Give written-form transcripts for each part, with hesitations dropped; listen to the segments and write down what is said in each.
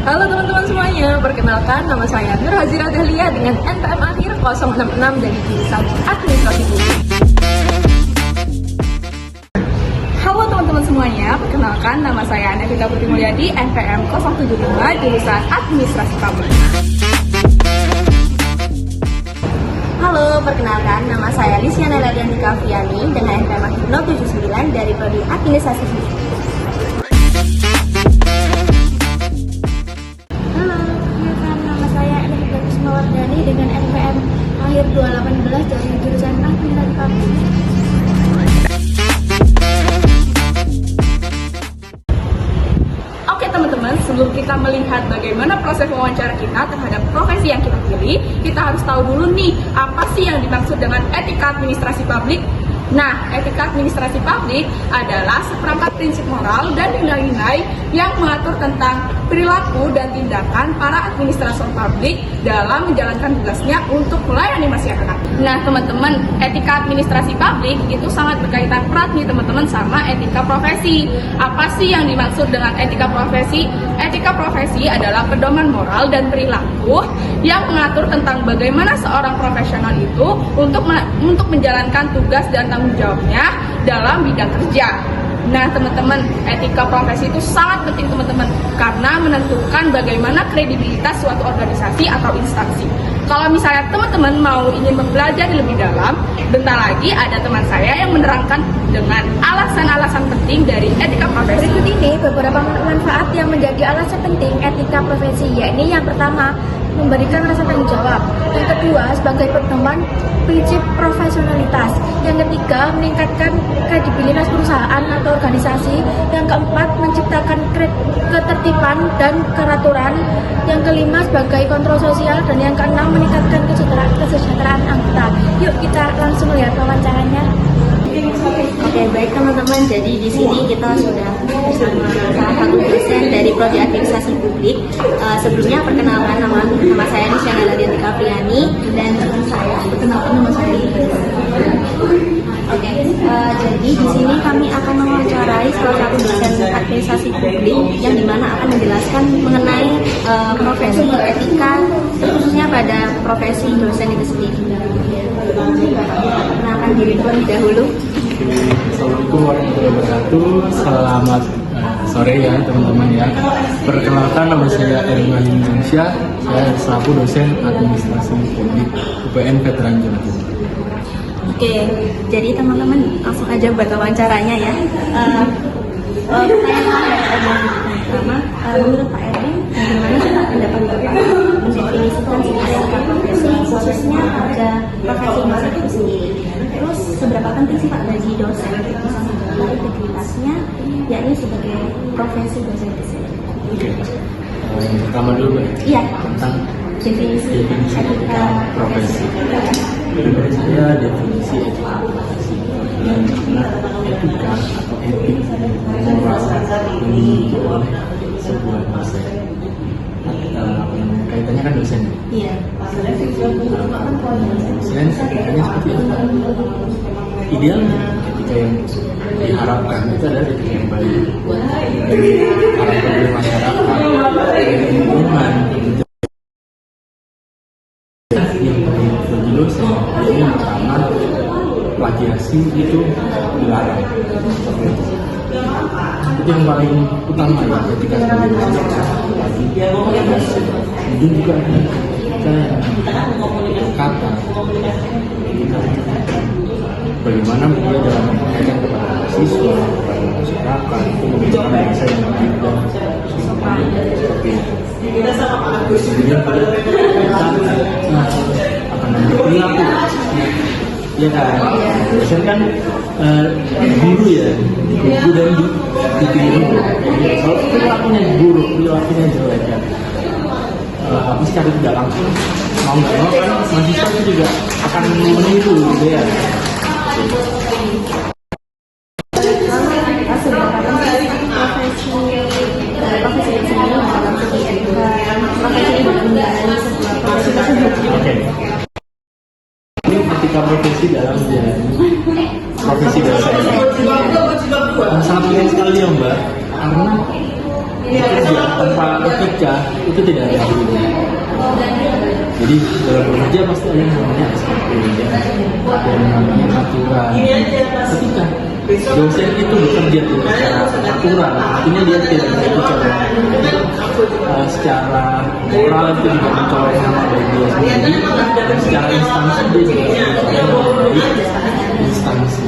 Halo teman-teman semuanya, perkenalkan nama saya Nur Hazira Dahlia dengan NPM akhir 066 dari jurusan Administrasi Publik. Halo teman-teman semuanya, perkenalkan nama saya Nevita Putri Mulyadi, NPM 075 jurusan Administrasi Publik. Halo, perkenalkan nama saya Lisyana Ladiantika Fiani dengan NPM akhir 079 dari Prodi Administrasi Publik. Dengan NPM akhir 218 dari jurusan Administrasi Publik. Oke teman-teman, sebelum kita melihat bagaimana proses wawancara kita terhadap profesi yang kita pilih, kita harus tahu dulu nih, apa sih yang dimaksud dengan etika administrasi publik? Nah, etika administrasi publik adalah seperangkat prinsip moral dan nilai-nilai yang mengatur tentang perilaku dan tindakan para administrator publik dalam menjalankan tugasnya untuk melayani masyarakat. Nah, teman-teman, etika administrasi publik itu sangat berkaitan erat nih teman-teman sama etika profesi. Apa sih yang dimaksud dengan etika profesi? Etika profesi adalah pedoman moral dan perilaku yang mengatur tentang bagaimana seorang profesional itu untuk menjalankan tugas dan tanggung jawabnya dalam bidang kerja. Nah teman-teman, etika profesi itu sangat penting teman-teman, karena menentukan bagaimana kredibilitas suatu organisasi atau instansi. Kalau misalnya teman-teman ingin mempelajari lebih dalam, bentar lagi ada teman saya yang menerangkan dengan alasan-alasan penting dari etika profesi. Berikut ini beberapa manfaat yang menjadi alasan penting etika profesi, yakni yang pertama, memberikan rasa tanggung jawab. Yang kedua, sebagai pedoman prinsip profesionalitas. Yang ketiga, meningkatkan kredibilitas perusahaan atau organisasi. Yang keempat, menciptakan ketertiban dan keraturan. Yang kelima, sebagai kontrol sosial. Dan yang keenam, meningkatkan kesejahteraan anggota. Yuk kita langsung lihat wawancaranya. Oke, baik teman-teman. Jadi di sini kita sudah bersama salah satu dosen dari Prodi Administrasi Publik. Sebelumnya perkenalkan nama saya Lisyana Ladiantika Fiani dan teman saya perkenalkan nama saya. Oke, jadi di sini kami akan mewawancarai salah satu dosen administrasi publik yang dimana akan menjelaskan mengenai profesi etika, khususnya pada profesi dosen itu sendiri. Perkenalkan diri terlebih dahulu. Assalamualaikum warahmatullahi wabarakatuh. Selamat sore ya teman-teman ya. Perkenalkan nama saya Erwin Indonesia. Saya selaku dosen administrasi publik UPN Veteran Jawa Timur. Oke, jadi teman-teman langsung aja buat wawancaranya ya. Pertanyaan pertama, menurut Pak Erwin, bagaimana sih pendapat Bapak mendefinisikan etika profesi, khususnya pada profesi dosen itu sendiri? Terus seberapa penting sih Pak bagi dosen untuk bisa mengetahui integritasnya, yakni sebagai profesi dosen itu sendiri? Oke, yang pertama dulu Mbak. Iya. Tentang Definisi etika profesi. Menurut saya definisi etika profesi yang benar etika atau etik moral dimiliki oleh sebuah dosen. Kaitannya kan dosen. Iya. Dosen etikanya seperti apa? Idealnya etika yang diharapkan itu adalah etika yang baik dari harapan dari masyarakat, dari lingkungan. Yang baik bagi dosen, jadi yang pertama plagiasi itu dilarang. Itu yang paling utama ya, ketika sebagai dosen plagiasi. Kemudian juga ada kata bagaimana dia dalam menyampaikan kepada siswa, kepada masyarakat itu menggunakan bahasa yang baik dan sesama seperti itu. Kemudian pada kita akan berperilaku, ya kan? Dosen kan guru ya, guru dan ditiru. Kalau perilakunya buruk, perilakunya jelek ya, tapi secara tidak langsung mau nggak mau kan mahasiswa itu juga akan meniru gitu ya. Ketika profesi dalam menjalani profesi dosen sangat penting sekali ya Mbak, karena Tanpa etika itu tidak ada artinya. Jadi dalam bekerja pasti ada yang namanya SOP, ada yang namanya aturan. Ketika dosen itu bekerja secara aturan, artinya dia tidak berbicara secara moral, itu juga mencolok nama baik dia sendiri, dan secara instansi dia juga mencolok nama baik instansi.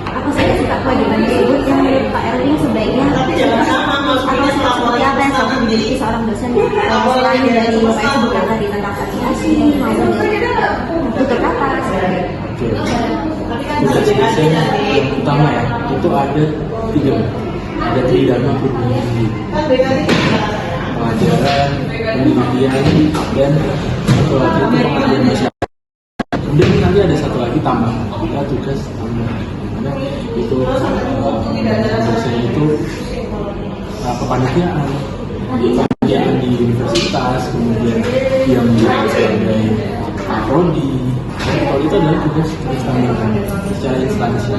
Apa saja sifat kewajiban tersebut yang menurut Pak Erwin sebaiknya atau seperti apa yang harus dimiliki seorang dosen selain dari Bapak sebutkan tadi tentang variasi maupun tutur kata. Tugas dosen yang utama ya, itu ada tiga, ada tridharma Purwodadi, pengajaran, penelitian, dan satu lagi itu pengajian masyarakat. Kemudian nanti ada satu lagi tambah, kita tugas tambah, dimana itu dosen itu kepanitiaan di universitas, kemudian yang menjadi sebagai prodi. Kalau itu adalah tugas tambahan secara instansi.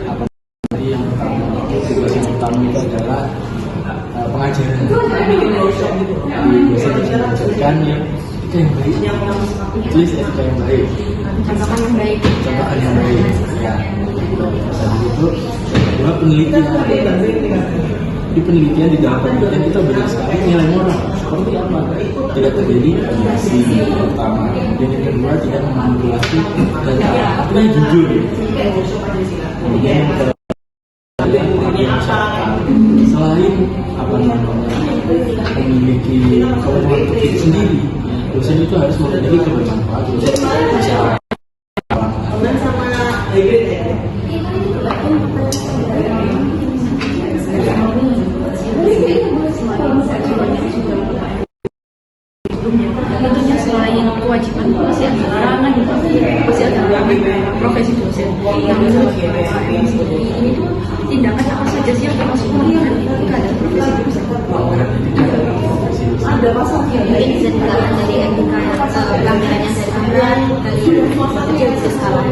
Apa tadi yang pertama, tugas yang utama itu adalah pengajaran. Dosen bisa mengajarkan yang etika yang baik, tulis etika yang baik, Contohkan yang baik. contohkan yang baik. Ya, dan itu kedua penelitian. Di penelitian, di dalam penelitian kita banyak sekali nilai moral. Seperti apa? Tidak terjadi plagiasi pertama. Kemudian yang kedua, tidak memanipulasi data. Artinya jujur. Kemudian yang ketiga, masyarakat. Selain apa namanya memiliki kewenangan untuk diri sendiri, dosen itu harus memiliki kebermanfaatan untuk masyarakat. Tentunya selain kewajiban pasti ada profesi dosen yang menurut ini tuh tindakan apa saja sih yang termasuk pelanggaran etika dan profesi dosen? Ada pasalnya. Mungkin bisa dikatakan dari etika pelanggaran yang dari aturan dari bisa salah.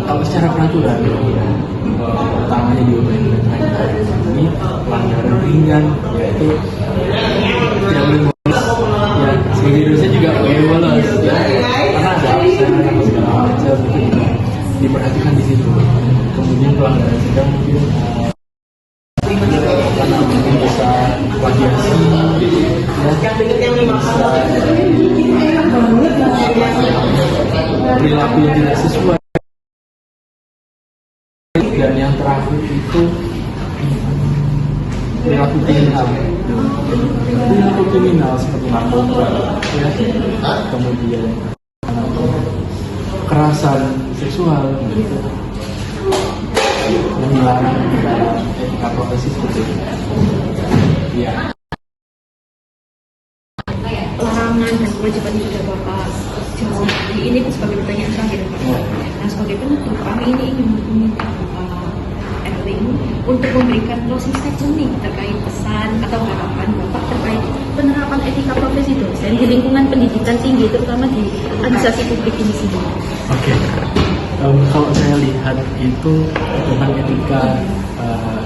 Kalau secara peraturan, utamanya di UPN ini pelanggaran ringan, yaitu tidak boleh bolos. Ya, sebagai dosen juga boleh bolos, ya, karena ada absen segala macam itu juga diperhatikan di situ. Kemudian pelanggaran sedang mungkin mungkin bisa plagiasi, perilaku yang tidak sesuai. Dan yang terakhir itu perilaku kriminal seperti narkoba, ya, kemudian kekerasan seksual, gitu, yang dilarang dalam etika profesi seperti itu. Ya. Larangan dan kewajiban itu sudah Bapak jawab. Ini sebagai pertanyaan terakhir Pak. Nah, sebagai penutup kami ini ingin meminta Bapak Erwin untuk memberikan closing statement nih terkait pesan atau harapan Bapak terkait penerapan etika profesi dosen di lingkungan pendidikan tinggi terutama di administrasi publik ini sendiri. Oke. Kalau saya lihat itu tentang etika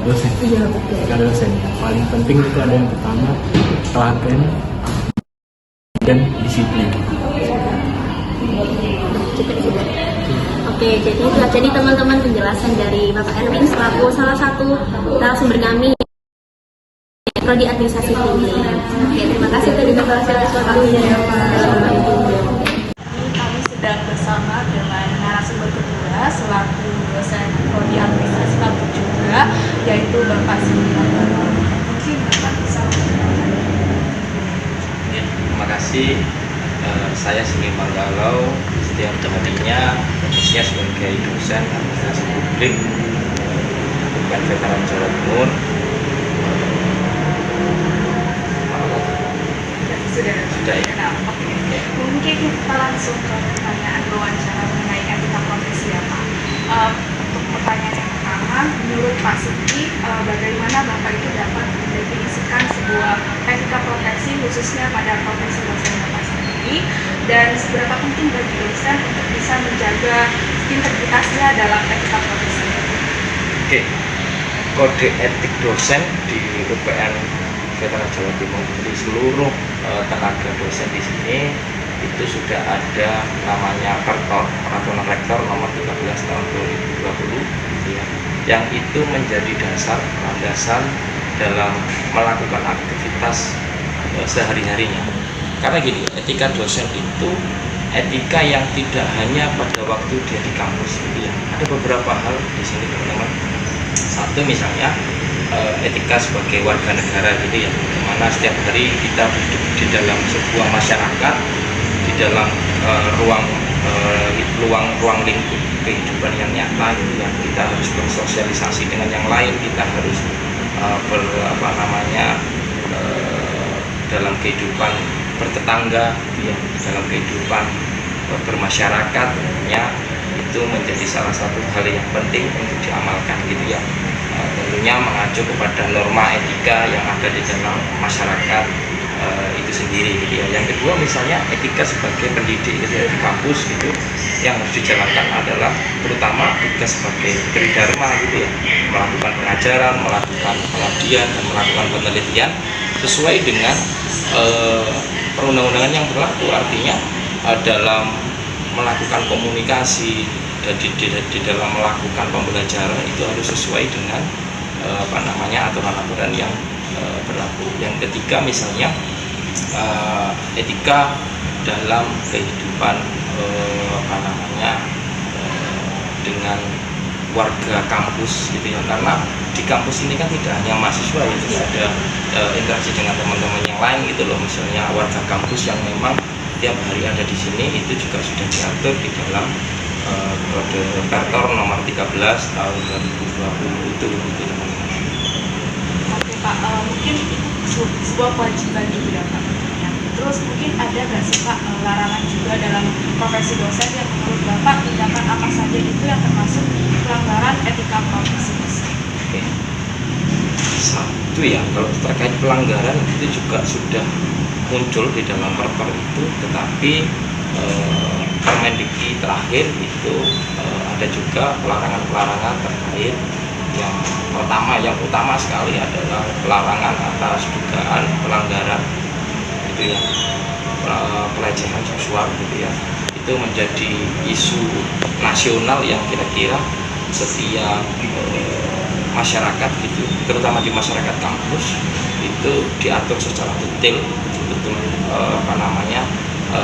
dosen. Iya betul. Etika dosen. Paling penting itu ada yang pertama telaten dan disiplin. Oke, jadi teman-teman penjelasan dari Bapak Erwin selaku salah satu narasumber kami Prodi Administrasi Tinggi. Oke, terima kasih tadi Bapak atas waktunya. Kami sedang bersama dengan narasumber kedua selaku dosen Prodi Administrasi Publik juga, yaitu Bapak Sini Manggalo. Mungkin Bapak bisa memperkenalkan. Terima kasih. Saya Sini Manggalo, setiap harinya posisinya sebagai dosen administrasi publik bukan veteran Jawa Timur. Sudah ya. Nah, oke. Mungkin kita langsung ke pertanyaan wawancara mengenai etika profesi ya Pak. Untuk pertanyaan yang pertama, menurut Pak Siti, bagaimana Bapak itu dapat mendefinisikan sebuah etika profesi khususnya pada profesi dosen Bapak sendiri, dan seberapa penting bagi dosen untuk bisa menjaga integritasnya dalam etika profesi? Oke, kode etik dosen di UPN Veteran Jawa Timur, jadi seluruh tenaga dosen di sini itu sudah ada namanya Peraturan Rektor nomor 13 tahun 2020 gitu ya, yang itu menjadi dasar landasan dalam melakukan aktivitas sehari-harinya. Karena gini, etika dosen itu etika yang tidak hanya pada waktu dia di kampus gitu ya. Ada beberapa hal di sini teman-teman. Satu misalnya etika sebagai warga negara gitu ya, dimana setiap hari kita hidup di dalam sebuah masyarakat, di dalam ruang lingkup kehidupan yang nyata gitu ya. Kita harus bersosialisasi dengan yang lain, kita harus dalam kehidupan bertetangga gitu ya, dalam kehidupan bermasyarakat tentunya itu menjadi salah satu hal yang penting untuk diamalkan gitu ya. Tentunya mengacu kepada norma etika yang ada di dalam masyarakat itu sendiri gitu ya. Yang kedua misalnya etika sebagai pendidik gitu ya, di kampus gitu, yang harus dijalankan adalah terutama tugas sebagai tridharma gitu ya, melakukan pengajaran, melakukan pengabdian, dan melakukan penelitian sesuai dengan perundang-undangan yang berlaku. Artinya dalam melakukan komunikasi di dalam melakukan pembelajaran itu harus sesuai dengan aturan-aturan yang berlaku. Yang ketiga misalnya etika dalam kehidupan dengan warga kampus gitu ya, karena di kampus ini kan tidak hanya mahasiswa ya, juga ada interaksi dengan teman-teman yang lain gitu loh. Misalnya warga kampus yang memang tiap hari ada di sini itu juga sudah diatur di dalam kode Pertor nomor 13 tahun 2020 itu gitu teman-teman. Oke Pak, mungkin sebuah kewajiban juga Pak. Terus mungkin ada nggak sih Pak larangan juga dalam profesi dosen yang menurut Bapak tindakan apa saja itu yang termasuk pelanggaran etika profesi dosen? Oke. Satu ya, kalau terkait pelanggaran itu juga sudah muncul di dalam perper itu, tetapi Permendikti terakhir itu ada juga pelarangan-pelarangan terkait yang pertama, yang utama sekali adalah pelarangan atas dugaan pelanggaran gitu ya, pelecehan seksual gitu ya. Itu menjadi isu nasional yang kira-kira setiap masyarakat gitu, terutama di masyarakat kampus itu diatur secara detail, betul-betul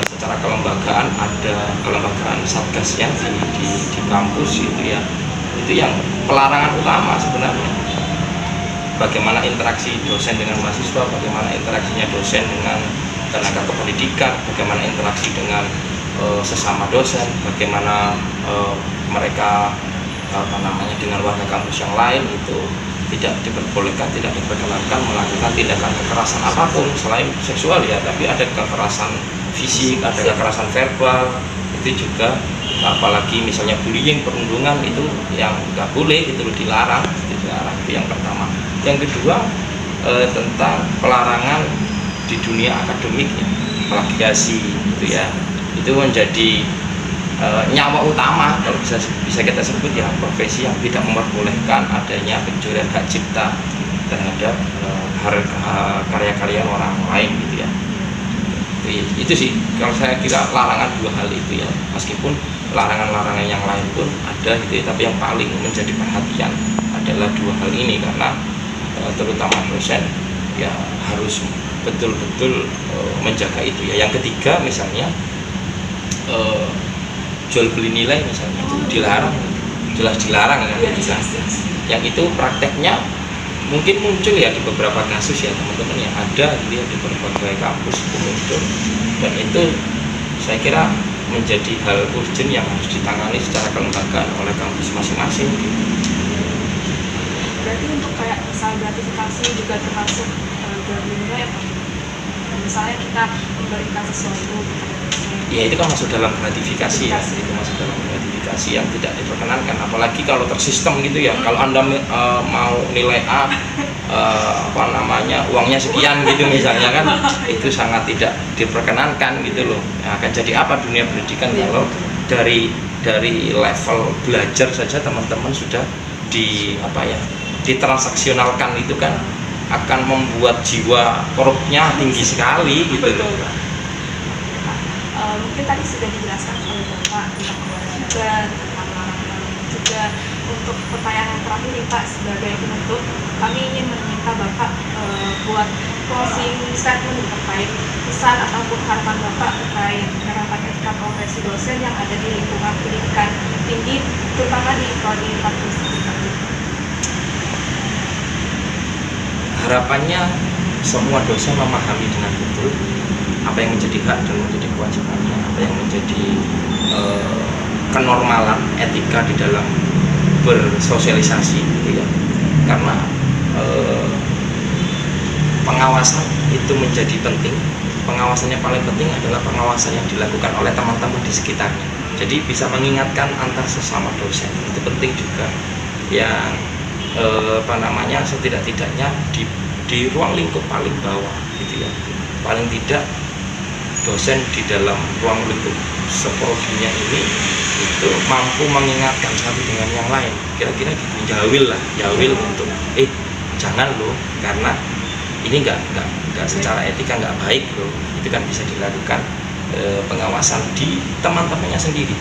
secara kelembagaan, ada kelembagaan satgasnya di kampus gitu ya. Itu yang pelarangan utama sebenarnya. Bagaimana interaksi dosen dengan mahasiswa, bagaimana interaksinya dosen dengan tenaga kependidikan, bagaimana interaksi dengan sesama dosen, bagaimana mereka dengan warga kampus yang lain, itu tidak diperbolehkan, tidak diperkenankan melakukan tindakan kekerasan apapun selain seksual ya, tapi ada kekerasan fisik, ada kekerasan verbal, itu juga, apalagi misalnya bullying, perundungan, itu yang nggak boleh, itu dilarang, itu yang pertama. Yang kedua tentang pelarangan di dunia akademik ya, plagiasi gitu ya, itu menjadi nyawa utama kalau bisa kita sebut ya, profesi yang tidak memperbolehkan adanya pencurian hak cipta terhadap karya-karya orang lain gitu ya. Itu sih kalau saya kira larangan dua hal itu ya, meskipun larangan-larangan yang lain pun ada gitu ya, tapi yang paling menjadi perhatian adalah dua hal ini, karena terutama dosen ya harus betul-betul menjaga itu ya. Yang ketiga misalnya jual beli nilai misalnya itu dilarang, jelas dilarang kan ya. Yang itu prakteknya mungkin muncul ya di beberapa kasus ya teman-teman, yang ada gitu ya, di berbagai kampus itu muncul, dan itu saya kira menjadi hal urgent yang harus ditangani secara kelembagaan oleh kampus masing-masing gitu. Berarti untuk kayak misal gratifikasi juga termasuk jual beli nilai apa? Misalnya kita memberikan sesuatu, Ya itu kan masuk dalam gratifikasi ya, itu masuk dalam gratifikasi. komunikasi yang tidak diperkenankan, apalagi kalau tersistem gitu ya. Kalau Anda mau nilai A uangnya sekian gitu misalnya kan, itu sangat tidak diperkenankan gitu loh. Akan jadi apa dunia pendidikan kalau dari level belajar saja teman-teman sudah ditransaksionalkan, itu kan akan membuat jiwa korupnya tinggi sekali gitu loh. Mungkin tadi sudah dijelaskan oleh Bapak tentang kewajiban, tentang larangan, juga untuk pertanyaan yang terakhir nih Pak, sebagai penutup kami ingin meminta Bapak buat closing statement terkait pesan ataupun harapan Bapak terkait penerapan etika profesi dosen yang ada di lingkungan pendidikan tinggi, terutama di prodi Administrasi Publik. Harapannya semua dosen memahami dengan betul apa yang menjadi hak dan menjadi kewajibannya, apa yang menjadi kenormalan etika di dalam bersosialisasi gitu ya. Karena pengawasan itu menjadi penting. Pengawasan yang paling penting adalah pengawasan yang dilakukan oleh teman-teman di sekitarnya. Jadi bisa mengingatkan antar sesama dosen, itu penting juga. Yang setidak-tidaknya di ruang lingkup paling bawah gitu ya. Paling tidak dosen di dalam ruang lingkup seprodinya ini itu mampu mengingatkan satu dengan yang lain, kira-kira gitu. Jawil untuk jangan loh, karena ini nggak secara etika nggak baik loh. Itu kan bisa dilakukan pengawasan di teman-temannya sendiri.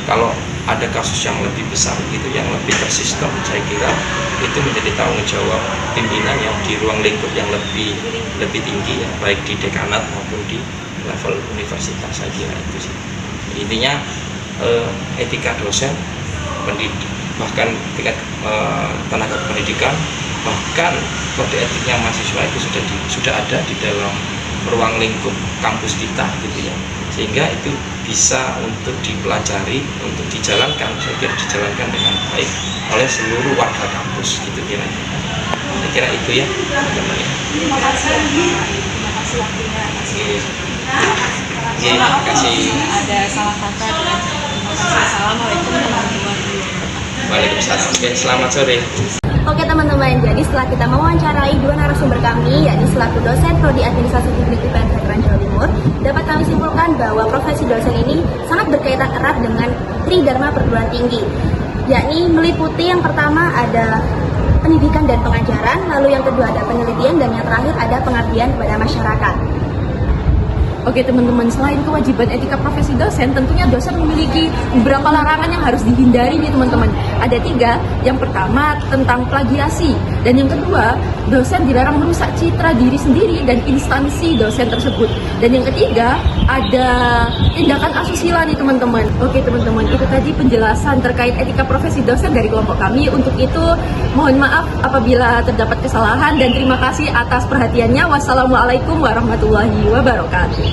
Kalau ada kasus yang lebih besar gitu, yang lebih tersistem, saya kira itu menjadi tanggung jawab pimpinan yang di ruang lingkup yang lebih tinggi ya, baik di dekanat maupun di level universitas. Saya kira itu sih intinya. Etika dosen, bahkan tingkat tenaga pendidikan, bahkan kode etiknya mahasiswa itu sudah ada di dalam ruang lingkup kampus kita gitu ya, sehingga itu bisa untuk dipelajari, untuk dijalankan. Saya kira dijalankan dengan baik oleh seluruh warga kampus gitu kira-kira. Saya kira itu ya teman-teman. Terima kasih waktunya. Terima kasih. Ada salah kata dan terima kasih. Assalamualaikum warahmatullahi wabarakatuh. Waalaikumsalam. Oke, selamat sore. Oke teman-teman, jadi setelah kita mewawancarai dua narasumber kami, yakni selaku dosen Prodi Administrasi Publik UPN Veteran Jawa Timur, dapat kami simpulkan bahwa profesi dosen ini sangat berkaitan erat dengan Tridharma perguruan tinggi, yakni meliputi yang pertama ada pendidikan dan pengajaran, lalu yang kedua ada penelitian, dan yang terakhir ada pengabdian kepada masyarakat. Oke teman-teman, selain kewajiban etika profesi dosen, tentunya dosen memiliki beberapa larangan yang harus dihindari nih teman-teman. Ada 3, yang pertama tentang plagiasi, dan yang kedua dosen dilarang merusak citra diri sendiri dan instansi dosen tersebut, dan yang ketiga ada tindakan asusila nih teman-teman. Oke teman-teman, itu tadi penjelasan terkait etika profesi dosen dari kelompok kami. Untuk itu mohon maaf apabila terdapat kesalahan, dan terima kasih atas perhatiannya. Wassalamualaikum warahmatullahi wabarakatuh.